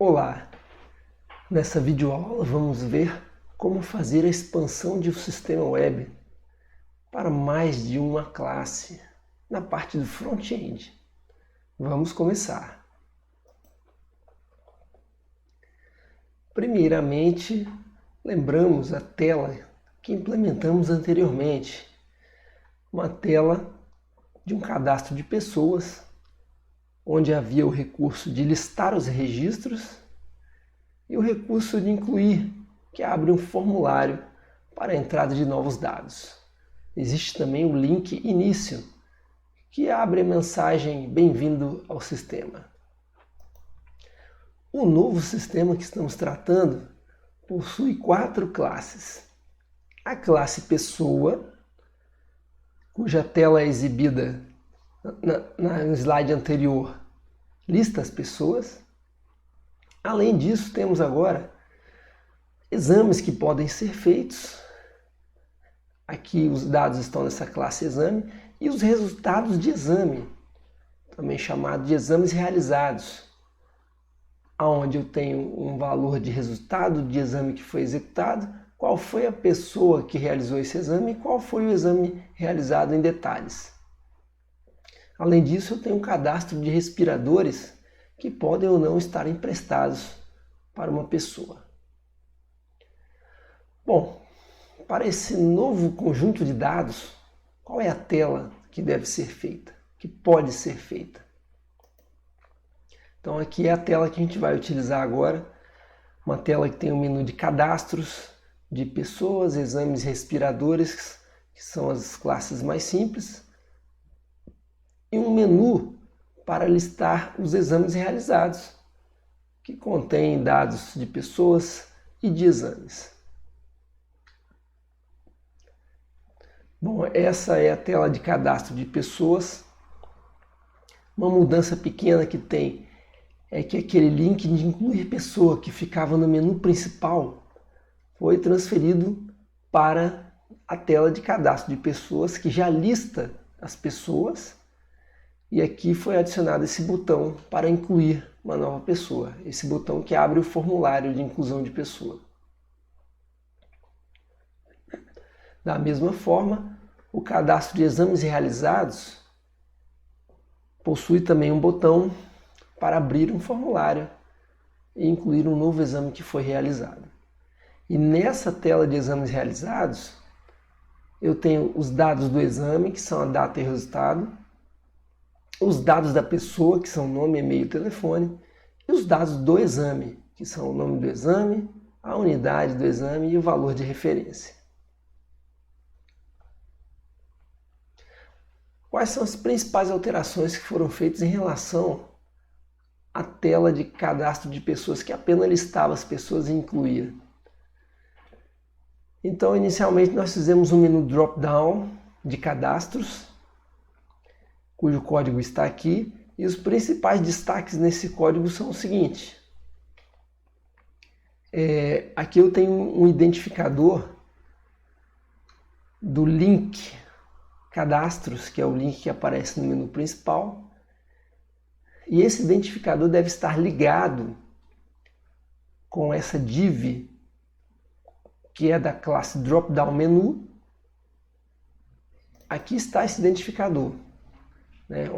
Olá! Nessa videoaula vamos ver como fazer a expansão de um sistema web para mais de uma classe na parte do front-end. Vamos começar. Primeiramente, lembramos a tela que implementamos anteriormente, uma tela de um cadastro de pessoas, onde havia o recurso de listar os registros e o recurso de incluir, que abre um formulário para a entrada de novos dados. Existe também o link início, que abre a mensagem bem-vindo ao sistema. O novo sistema que estamos tratando possui 4 classes. A classe pessoa, cuja tela é exibida no slide anterior, lista as pessoas. Além disso, temos agora exames que podem ser feitos. Aqui os dados estão nessa classe exame e os resultados de exame, também chamado de exames realizados, onde eu tenho um valor de resultado de exame que foi executado, qual foi a pessoa que realizou esse exame e qual foi o exame realizado em detalhes. Além disso, eu tenho um cadastro de respiradores que podem ou não estar emprestados para uma pessoa. Bom, para esse novo conjunto de dados, qual é a tela que deve ser feita, que pode ser feita? Então aqui é a tela que a gente vai utilizar agora, uma tela que tem um menu de cadastros de pessoas, exames respiradores, que são as classes mais simples, e um menu para listar os exames realizados, que contém dados de pessoas e de exames. Bom, essa é a tela de cadastro de pessoas. Uma mudança pequena que tem é que aquele link de incluir pessoa que ficava no menu principal foi transferido para a tela de cadastro de pessoas, que já lista as pessoas. E aqui foi adicionado esse botão para incluir uma nova pessoa, esse botão que abre o formulário de inclusão de pessoa. Da mesma forma, o cadastro de exames realizados possui também um botão para abrir um formulário e incluir um novo exame que foi realizado. E nessa tela de exames realizados, eu tenho os dados do exame, que são a data e resultado, os dados da pessoa, que são nome, e-mail e telefone, e os dados do exame, que são o nome do exame, a unidade do exame e o valor de referência. Quais são as principais alterações que foram feitas em relação à tela de cadastro de pessoas, que apenas listava as pessoas e incluía? Então, inicialmente, nós fizemos um menu drop-down de cadastros, cujo código está aqui, e os principais destaques nesse código são o seguinte. Aqui eu tenho um identificador do link cadastros, que é o link que aparece no menu principal, e esse identificador deve estar ligado com essa div, que é da classe drop-down menu. Aqui está esse identificador,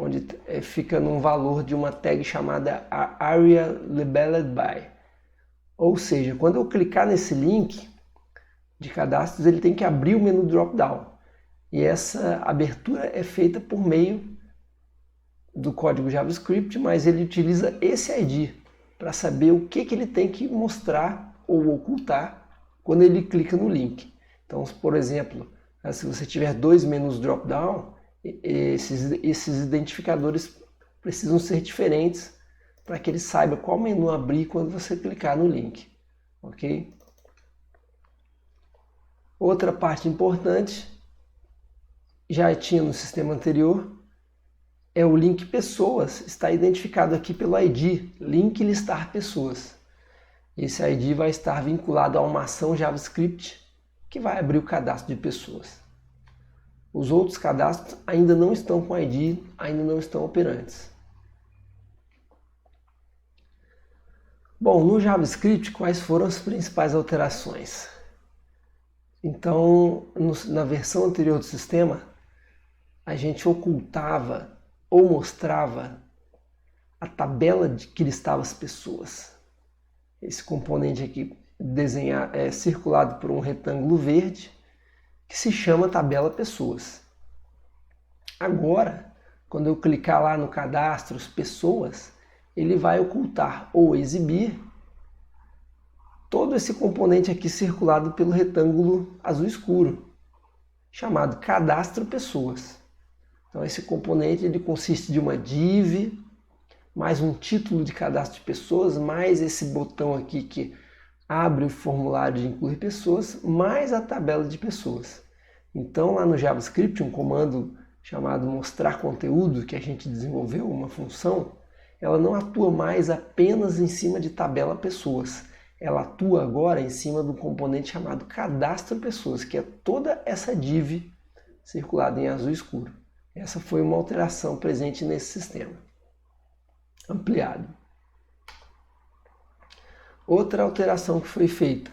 onde fica num valor de uma tag chamada area labeled by. Ou seja, quando eu clicar nesse link de cadastros, ele tem que abrir o menu drop-down. E essa abertura é feita por meio do código JavaScript, mas ele utiliza esse ID para saber o que ele tem que mostrar ou ocultar quando ele clica no link. Então, por exemplo, se você tiver 2 menus drop-down, esses identificadores precisam ser diferentes para que ele saiba qual menu abrir quando você clicar no link. Ok? Outra parte importante, já tinha no sistema anterior, é o link pessoas, está identificado aqui pelo ID, link listar pessoas. Esse ID vai estar vinculado a uma ação JavaScript que vai abrir o cadastro de pessoas. Os outros cadastros ainda não estão com ID, ainda não estão operantes. Bom, no JavaScript, quais foram as principais alterações? Então, na versão anterior do sistema, a gente ocultava ou mostrava a tabela de que listava as pessoas. Esse componente aqui é circulado por um retângulo verde que se chama tabela pessoas. Agora, quando eu clicar lá no cadastros pessoas, ele vai ocultar ou exibir todo esse componente aqui circulado pelo retângulo azul escuro, chamado cadastro pessoas. Então esse componente ele consiste de uma div, mais um título de cadastro de pessoas, mais esse botão aqui que abre o formulário de incluir pessoas, mais a tabela de pessoas. Então lá no JavaScript, um comando chamado mostrar conteúdo, que a gente desenvolveu, uma função, ela não atua mais apenas em cima de tabela pessoas. Ela atua agora em cima do componente chamado cadastro pessoas, que é toda essa div circulada em azul escuro. Essa foi uma alteração presente nesse sistema. Ampliado. Outra alteração que foi feita.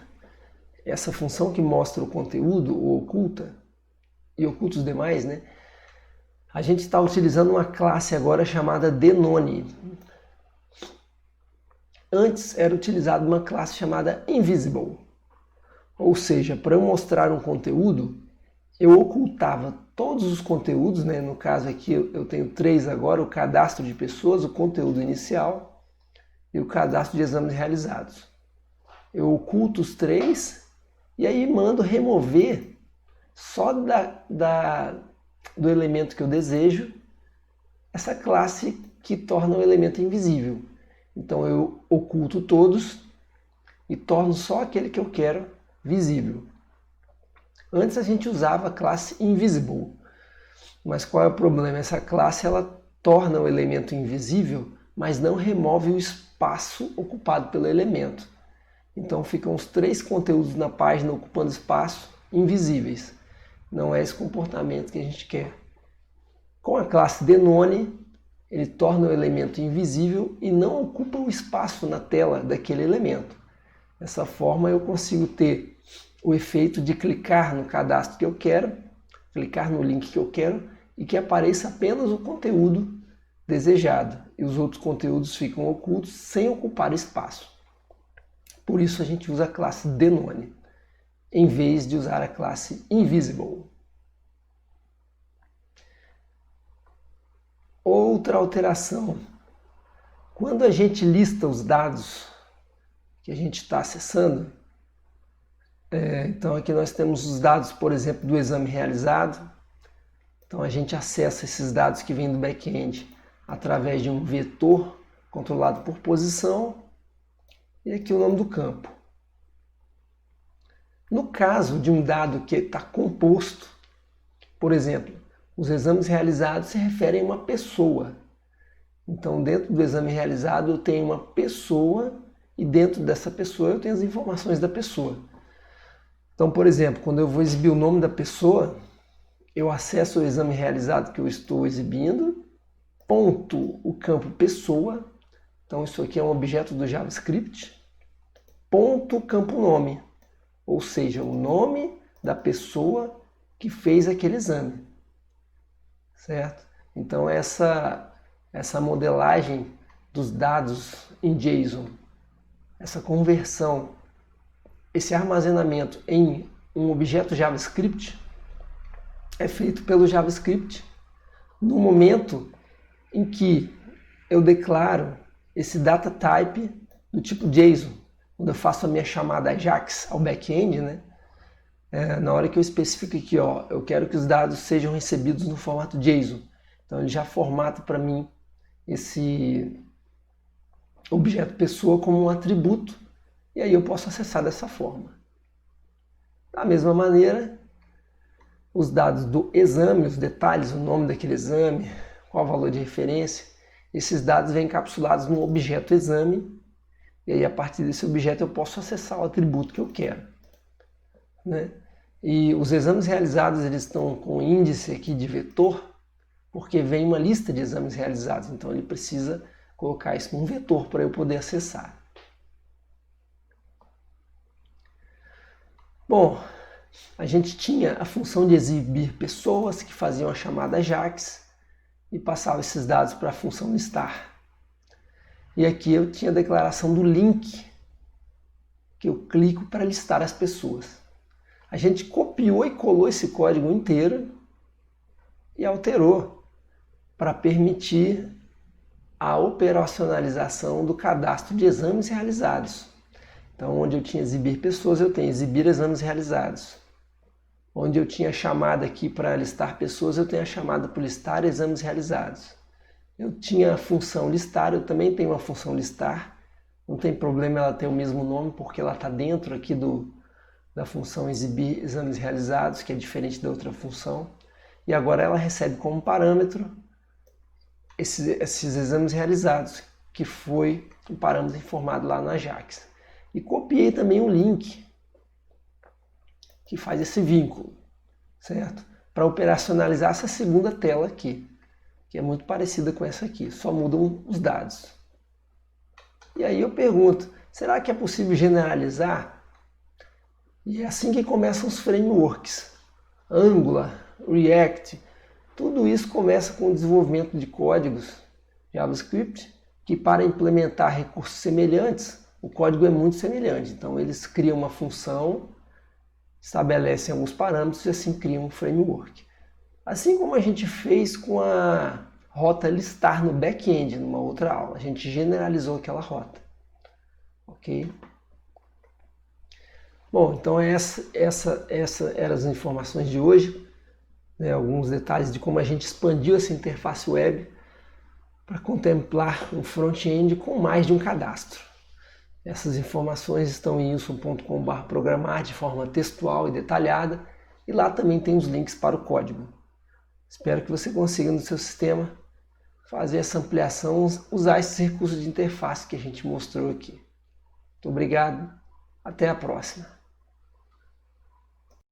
Essa função que mostra o conteúdo, ou oculta, e oculta os demais, né? A gente está utilizando uma classe agora chamada Denone. Antes era utilizada uma classe chamada Invisible. Ou seja, para eu mostrar um conteúdo, eu ocultava todos os conteúdos, né? No caso aqui eu tenho 3 agora, o cadastro de pessoas, o conteúdo inicial e o cadastro de exames realizados. Eu oculto os 3 e aí mando remover só do elemento que eu desejo essa classe que torna o elemento invisível. Então eu oculto todos e torno só aquele que eu quero visível. Antes a gente usava a classe Invisible, mas qual é o problema? Essa classe ela torna o elemento invisível, mas não remove o espaço ocupado pelo elemento. Então ficam os 3 conteúdos na página ocupando espaço invisíveis. Não é esse comportamento que a gente quer. Com a classe Denone, ele torna o elemento invisível e não ocupa o espaço na tela daquele elemento. Dessa forma eu consigo ter o efeito de clicar no cadastro que eu quero, clicar no link que eu quero e que apareça apenas o conteúdo desejado. E os outros conteúdos ficam ocultos sem ocupar espaço. Por isso a gente usa a classe Denone, em vez de usar a classe Invisible. Outra alteração. Quando a gente lista os dados que a gente está acessando, então aqui nós temos os dados, por exemplo, do exame realizado. Então a gente acessa esses dados que vêm do back-end através de um vetor controlado por posição e aqui o nome do campo. No caso de um dado que está composto, por exemplo, os exames realizados se referem a uma pessoa. Então, dentro do exame realizado, eu tenho uma pessoa e dentro dessa pessoa eu tenho as informações da pessoa. Então, por exemplo, quando eu vou exibir o nome da pessoa, eu acesso o exame realizado que eu estou exibindo, ponto o campo pessoa, então isso aqui é um objeto do JavaScript, ponto o campo nome, ou seja, o nome da pessoa que fez aquele exame. Certo? Então essa modelagem dos dados em JSON, essa conversão, esse armazenamento em um objeto JavaScript é feito pelo JavaScript no momento em que eu declaro esse data type do tipo JSON, quando eu faço a minha chamada AJAX ao back-end, né? Na hora que eu especifico aqui, ó, eu quero que os dados sejam recebidos no formato JSON. Então ele já formata para mim esse objeto pessoa como um atributo e aí eu posso acessar dessa forma. Da mesma maneira, os dados do exame, os detalhes, o nome daquele exame, qual o valor de referência, esses dados vêm encapsulados no objeto exame e aí a partir desse objeto eu posso acessar o atributo que eu quero. Né? E os exames realizados eles estão com índice aqui de vetor, porque vem uma lista de exames realizados, então ele precisa colocar isso num vetor para eu poder acessar. Bom, a gente tinha a função de exibir pessoas que faziam a chamada AJAX e passavam esses dados para a função listar. E aqui eu tinha a declaração do link, que eu clico para listar as pessoas. A gente copiou e colou esse código inteiro e alterou para permitir a operacionalização do cadastro de exames realizados. Então, onde eu tinha exibir pessoas, eu tenho exibir exames realizados. Onde eu tinha chamada aqui para listar pessoas, eu tenho a chamada para listar exames realizados. Eu tinha a função listar, eu também tenho uma função listar. Não tem problema ela ter o mesmo nome, porque ela está dentro aqui da função exibir exames realizados, que é diferente da outra função. E agora ela recebe como parâmetro esses exames realizados, que foi o parâmetro informado lá na AJAX. E copiei também um link que faz esse vínculo, certo? Para operacionalizar essa segunda tela aqui, que é muito parecida com essa aqui, só mudam os dados. E aí eu pergunto, será que é possível generalizar? E é assim que começam os frameworks. Angular, React, tudo isso começa com o desenvolvimento de códigos JavaScript, que para implementar recursos semelhantes, o código é muito semelhante. Então eles criam uma função, estabelecem alguns parâmetros e assim criam um framework. Assim como a gente fez com a rota listar no back-end, numa outra aula. A gente generalizou aquela rota. Ok? Bom, então essa eram as informações de hoje. Né, alguns detalhes de como a gente expandiu essa interface web para contemplar um front-end com mais de um cadastro. Essas informações estão em wilson.com/programar de forma textual e detalhada, e lá também tem os links para o código. Espero que você consiga no seu sistema fazer essa ampliação, usar esses recursos de interface que a gente mostrou aqui. Muito obrigado, até a próxima.